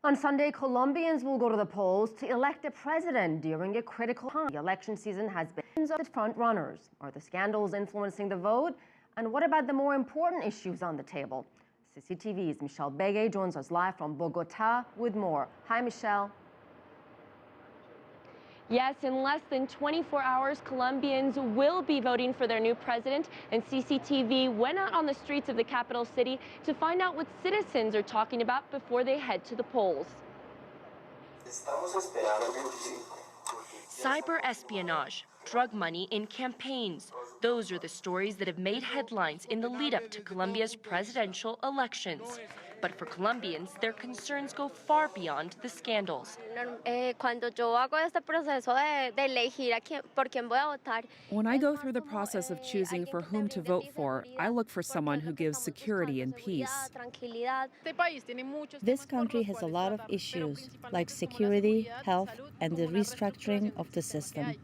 On Sunday, Colombians will go to the polls to elect a president during a critical time. The election season has been frontrunners. Are the scandals influencing the vote? And what about the more important issues on the table? CCTV's Michelle Begue joins us live from Bogota with more. Hi, Michelle. Yes, in less than 24 hours, Colombians will be voting for their new president, and CCTV went out on the streets of the capital city to find out what citizens are talking about before they head to the polls. Cyber espionage, drug money in campaigns. Those are the stories that have made headlines in the lead up to Colombia's presidential elections. But for Colombians, their concerns go far beyond the scandals. When I go through the process of choosing for whom to vote for, I look for someone who gives security and peace. This country has a lot of issues, like security, health, and the restructuring of the system.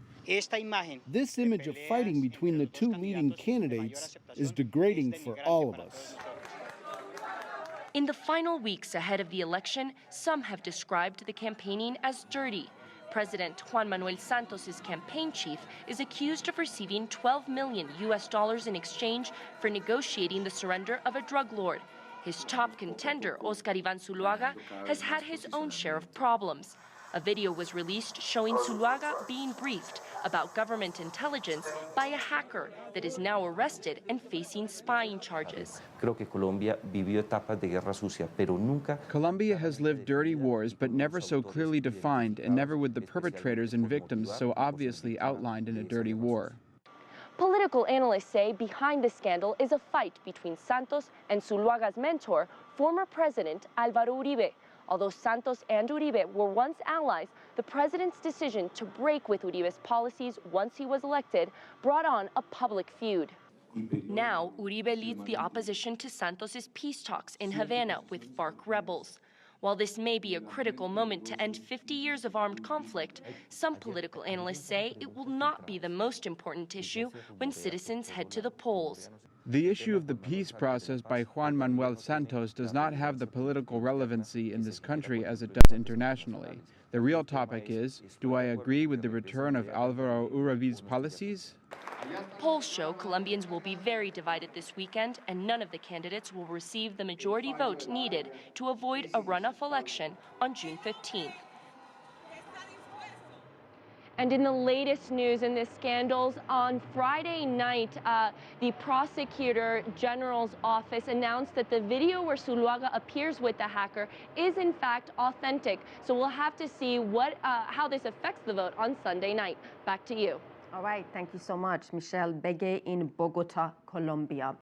This image of fighting between the two leading candidates is degrading for all of us. In the final weeks ahead of the election, some have described the campaigning as dirty. President Juan Manuel Santos' campaign chief is accused of receiving $12 million in exchange for negotiating the surrender of a drug lord. His top contender, Oscar Iván Zuluaga, has had his own share of problems. A video was released showing Zuluaga being briefed about government intelligence by a hacker that is now arrested and facing spying charges. Colombia has lived dirty wars, but never so clearly defined, and never with the perpetrators and victims so obviously outlined in a dirty war. Political analysts say behind the scandal is a fight between Santos and Zuluaga's mentor, former President Álvaro Uribe. Although Santos and Uribe were once allies, the president's decision to break with Uribe's policies once he was elected brought on a public feud. Now, Uribe leads the opposition to Santos's peace talks in Havana with FARC rebels. While this may be a critical moment to end 50 years of armed conflict, some political analysts say it will not be the most important issue when citizens head to the polls. The issue of the peace process by Juan Manuel Santos does not have the political relevancy in this country as it does internationally. The real topic is, do I agree with the return of Álvaro Uribe's policies? Polls show Colombians will be very divided this weekend, and none of the candidates will receive the majority vote needed to avoid a runoff election on June 15th. And in the latest news in this scandals, on Friday night, the prosecutor general's office announced that the video where Zuluaga appears with the hacker is in fact authentic. So we'll have to see how this affects the vote on Sunday night. Back to you. All right, thank you so much, Michelle Begue in Bogota, Colombia.